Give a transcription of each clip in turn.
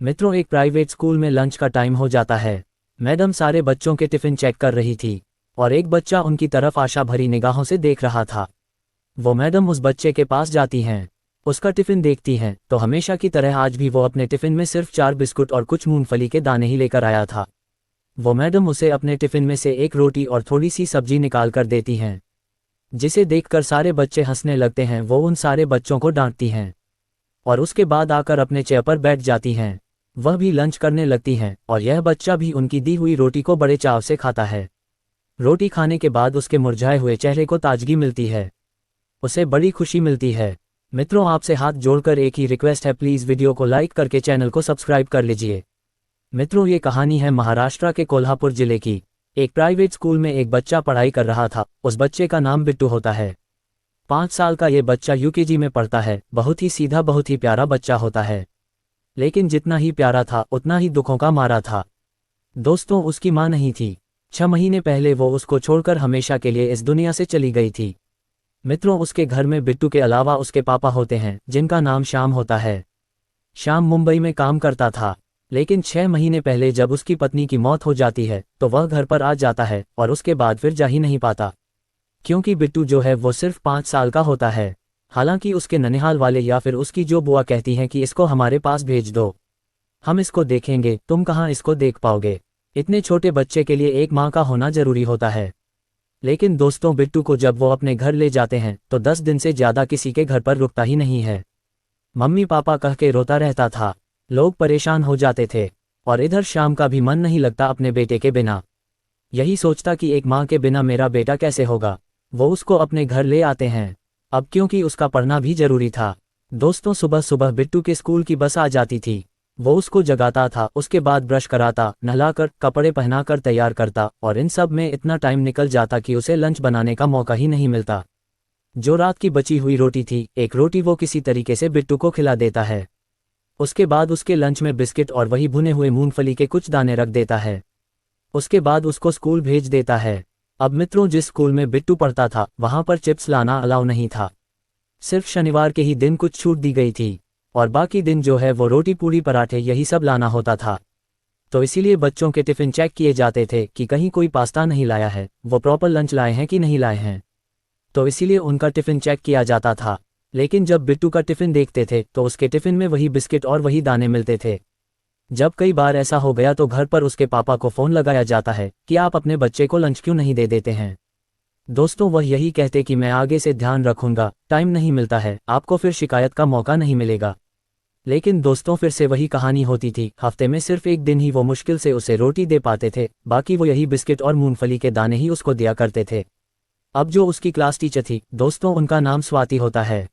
मित्रों, एक private school में लंच का टाइम हो जाता है। मैडम सारे बच्चों के टिफिन चेक कर रही थी और एक बच्चा उनकी तरफ आशा भरी निगाहों से देख रहा था। वो मैडम उस बच्चे के पास जाती हैं, उसका टिफिन देखती हैं तो हमेशा की तरह आज भी वो अपने टिफिन में सिर्फ 4 बिस्कुट और कुछ मूंगफली के दाने ही लेकर आया था। वो मैडम उसे अपने टिफिन में से एक रोटी और थोड़ी सी सब्जी निकाल कर देती हैं, जिसे देखकर सारे बच्चे हंसने लगते हैं। वो उन सारे बच्चों को डांटती हैं और उसके बाद आकर अपने चेयर पर बैठ जाती हैं। वह भी लंच करने लगती हैं और यह बच्चा भी उनकी दी हुई रोटी को बड़े चाव से खाता है। रोटी खाने के बाद उसके मुरझाए हुए चेहरे को ताजगी मिलती है, उसे बड़ी खुशी मिलती है। मित्रों, आपसे हाथ जोड़कर एक ही रिक्वेस्ट है, प्लीज़ वीडियो को लाइक करके चैनल को सब्सक्राइब कर लीजिए। मित्रों, ये कहानी है महाराष्ट्र के कोल्हापुर जिले की। एक प्राइवेट स्कूल में एक बच्चा पढ़ाई कर रहा था। उस बच्चे का नाम बिट्टू होता है। 5 साल का ये बच्चा यूकेजी में पढ़ता है। बहुत ही सीधा, बहुत ही प्यारा बच्चा होता है, लेकिन जितना ही प्यारा था उतना ही दुखों का मारा था। दोस्तों, उसकी माँ नहीं थी। 6 महीने पहले वो उसको छोड़कर हमेशा के लिए इस दुनिया से चली गई थी। मित्रों, उसके घर में बिट्टू के अलावा उसके पापा होते हैं, जिनका नाम श्याम होता है। श्याम मुंबई में काम करता था, लेकिन 6 महीने पहले जब उसकी पत्नी की मौत हो जाती है तो वह घर पर आ जाता है और उसके बाद फिर जा ही नहीं पाता, क्योंकि बिट्टू जो है वो सिर्फ 5 साल का होता है। हालांकि उसके ननिहाल वाले या फिर उसकी जो बुआ कहती हैं कि इसको हमारे पास भेज दो, हम इसको देखेंगे, तुम कहाँ इसको देख पाओगे। इतने छोटे बच्चे के लिए एक माँ का होना जरूरी होता है। लेकिन दोस्तों, बिट्टू को जब वो अपने घर ले जाते हैं तो 10 दिन से ज़्यादा किसी के घर पर रुकता ही नहीं है। मम्मी पापा कह के रोता रहता था। लोग परेशान हो जाते थे और इधर शाम का भी मन नहीं लगता अपने बेटे के बिना। यही सोचता कि एक माँ के बिना मेरा बेटा कैसे होगा। वो उसको अपने घर ले आते हैं, अब क्योंकि उसका पढ़ना भी जरूरी था। दोस्तों, सुबह सुबह बिट्टू के स्कूल की बस आ जाती थी। वो उसको जगाता था, उसके बाद ब्रश कराता, नहलाकर, कपड़े पहनाकर तैयार करता और इन सब में इतना टाइम निकल जाता कि उसे लंच बनाने का मौका ही नहीं मिलता। जो रात की बची हुई रोटी थी, एक रोटी वो किसी तरीके से बिट्टू को खिला देता है। उसके बाद उसके लंच में बिस्किट और वही भुने हुए मूंगफली के कुछ दाने रख देता है। उसके बाद उसको स्कूल भेज देता है। अब मित्रों, जिस स्कूल में बिट्टू पढ़ता था वहां पर चिप्स लाना अलाउ नहीं था। सिर्फ शनिवार के ही दिन कुछ छूट दी गई थी और बाकी दिन जो है वो रोटी पूरी पराठे यही सब लाना होता था। तो इसीलिए बच्चों के टिफिन चेक किए जाते थे कि कहीं कोई पास्ता नहीं लाया है, वो प्रॉपर लंच लाए हैं कि नहीं लाए हैं। तो इसीलिए उनका टिफिन चेक किया जाता था। लेकिन जब बिट्टू का टिफिन देखते थे तो उसके टिफिन में वही बिस्किट और वही दाने मिलते थे। जब कई बार ऐसा हो गया तो घर पर उसके पापा को फ़ोन लगाया जाता है कि आप अपने बच्चे को लंच क्यों नहीं दे देते हैं। दोस्तों, वह यही कहते कि मैं आगे से ध्यान रखूंगा, टाइम नहीं मिलता है, आपको फिर शिकायत का मौका नहीं मिलेगा। लेकिन दोस्तों, फिर से वही कहानी होती थी। हफ्ते में सिर्फ एक दिन ही वो मुश्किल से उसे रोटी दे पाते थे, बाकी वो यही बिस्किट और मूंगफली के दाने ही उसको दिया करते थे। अब जो उसकी क्लास टीचर थी दोस्तों, उनका नाम स्वाति होता है।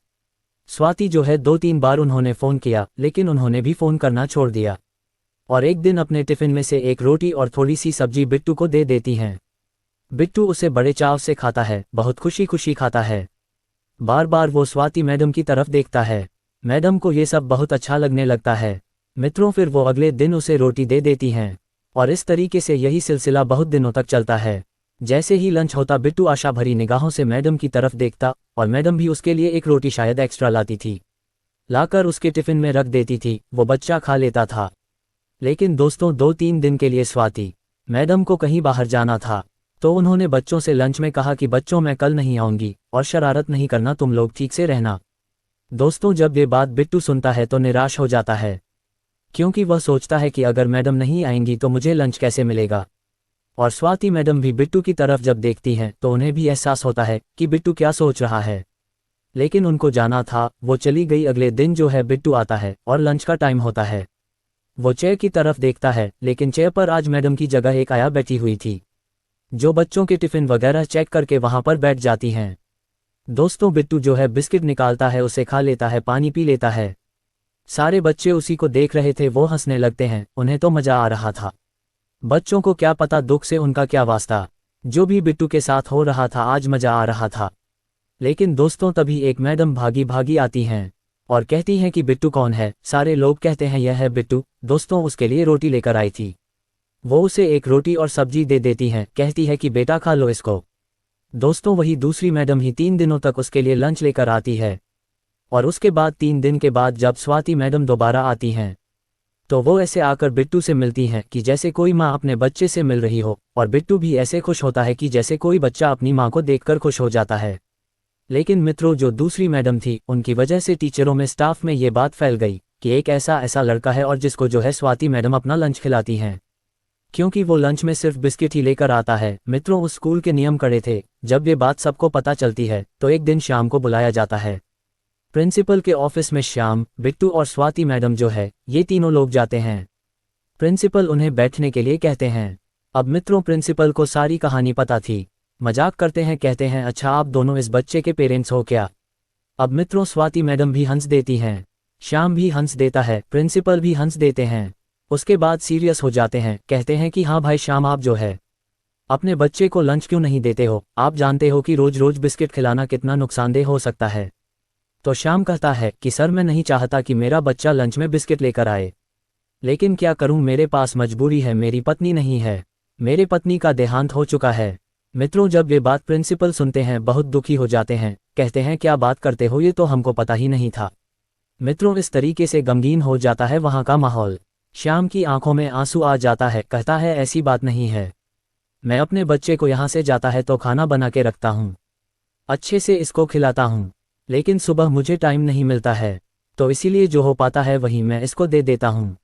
स्वाति जो है 2-3 बार उन्होंने फ़ोन किया, लेकिन उन्होंने भी फ़ोन करना छोड़ दिया और एक दिन अपने टिफिन में से एक रोटी और थोड़ी सी सब्जी बिट्टू को दे देती हैं। बिट्टू उसे बड़े चाव से खाता है, बहुत खुशी खुशी खाता है। बार बार वो स्वाति मैडम की तरफ देखता है। मैडम को ये सब बहुत अच्छा लगने लगता है। मित्रों, फिर वो अगले दिन उसे रोटी दे देती हैं और इस तरीके से यही सिलसिला बहुत दिनों तक चलता है। जैसे ही लंच होता, बिट्टू आशा भरी निगाहों से मैडम की तरफ देखता और मैडम भी उसके लिए एक रोटी शायद एक्स्ट्रा लाती थी, लाकर उसके टिफिन में रख देती थी। वो बच्चा खा लेता था। लेकिन दोस्तों, 2-3 दिन के लिए स्वाति मैडम को कहीं बाहर जाना था, तो उन्होंने बच्चों से लंच में कहा कि बच्चों, मैं कल नहीं आऊंगी और शरारत नहीं करना, तुम लोग ठीक से रहना। दोस्तों, जब ये बात बिट्टू सुनता है तो निराश हो जाता है, क्योंकि वह सोचता है कि अगर मैडम नहीं आएंगी तो मुझे लंच कैसे मिलेगा। और स्वाति मैडम भी बिट्टू की तरफ जब देखती हैं तो उन्हें भी एहसास होता है कि बिट्टू क्या सोच रहा है। लेकिन उनको जाना था, वो चली गई। अगले दिन जो है बिट्टू आता है और लंच का टाइम होता है। वो चेयर की तरफ देखता है, लेकिन चेयर पर आज मैडम की जगह एक आया बैठी हुई थी, जो बच्चों के टिफिन वगैरह चेक करके वहां पर बैठ जाती हैं। दोस्तों, बिट्टू जो है बिस्किट निकालता है, उसे खा लेता है, पानी पी लेता है। सारे बच्चे उसी को देख रहे थे, वो हंसने लगते हैं, उन्हें तो मजा आ रहा था। बच्चों को क्या पता दुख से उनका क्या वास्ता, जो भी बिट्टू के साथ हो रहा था आज मजा आ रहा था। लेकिन दोस्तों, तभी एक मैडम भागी भागी आती हैं और कहती हैं कि बिट्टू कौन है। सारे लोग कहते हैं यह है बिट्टू। दोस्तों, उसके लिए रोटी लेकर आई थी। वो उसे एक रोटी और सब्जी दे देती हैं, कहती है कि बेटा खा लो इसको। दोस्तों, वही दूसरी मैडम ही 3 दिनों तक उसके लिए लंच लेकर आती है और उसके बाद 3 दिन के बाद जब स्वाति मैडम दोबारा आती हैं तो वो ऐसे आकर बिट्टू से मिलती हैं कि जैसे कोई माँ अपने बच्चे से मिल रही हो, और बिट्टू भी ऐसे खुश होता है कि जैसे कोई बच्चा अपनी माँ को देखकर खुश हो जाता है। लेकिन मित्रों, जो दूसरी मैडम थी, उनकी वजह से टीचरों में, स्टाफ में ये बात फैल गई कि एक ऐसा ऐसा लड़का है और जिसको जो है स्वाति मैडम अपना लंच खिलाती हैं, क्योंकि वो लंच में सिर्फ बिस्किट ही लेकर आता है। मित्रों, उस स्कूल के नियम कड़े थे। जब ये बात सबको पता चलती है तो एक दिन शाम को बुलाया जाता है प्रिंसिपल के ऑफिस में। श्याम, बिट्टू और स्वाति मैडम जो है, ये तीनों लोग जाते हैं। प्रिंसिपल उन्हें बैठने के लिए कहते हैं। अब मित्रों, प्रिंसिपल को सारी कहानी पता थी। मजाक करते हैं, कहते हैं, अच्छा आप दोनों इस बच्चे के पेरेंट्स हो क्या? अब मित्रों, स्वाति मैडम भी हंस देती हैं, श्याम भी हंस देता है, प्रिंसिपल भी हंस देते हैं। उसके बाद सीरियस हो जाते हैं, कहते हैं कि हाँ भाई श्याम, आप जो है अपने बच्चे को लंच क्यों नहीं देते हो? आप जानते हो कि रोज रोज बिस्किट खिलाना कितना नुकसानदेह हो सकता है। तो श्याम कहता है कि सर, मैं नहीं चाहता कि मेरा बच्चा लंच में बिस्किट लेकर आए, लेकिन क्या करूं, मेरे पास मजबूरी है, मेरी पत्नी नहीं है, मेरे पत्नी का देहांत हो चुका है। मित्रों, जब ये बात प्रिंसिपल सुनते हैं, बहुत दुखी हो जाते हैं, कहते हैं क्या बात करते हो, ये तो हमको पता ही नहीं था। मित्रों, इस तरीके से गमगीन हो जाता है वहाँ का माहौल। श्याम की आंखों में आंसू आ जाता है, कहता है ऐसी बात नहीं है, मैं अपने बच्चे को यहाँ से जाता है तो खाना बना के रखता हूँ, अच्छे से इसको खिलाता हूँ, लेकिन सुबह मुझे टाइम नहीं मिलता है, तो इसीलिए जो हो पाता है वही मैं इसको दे देता हूँ।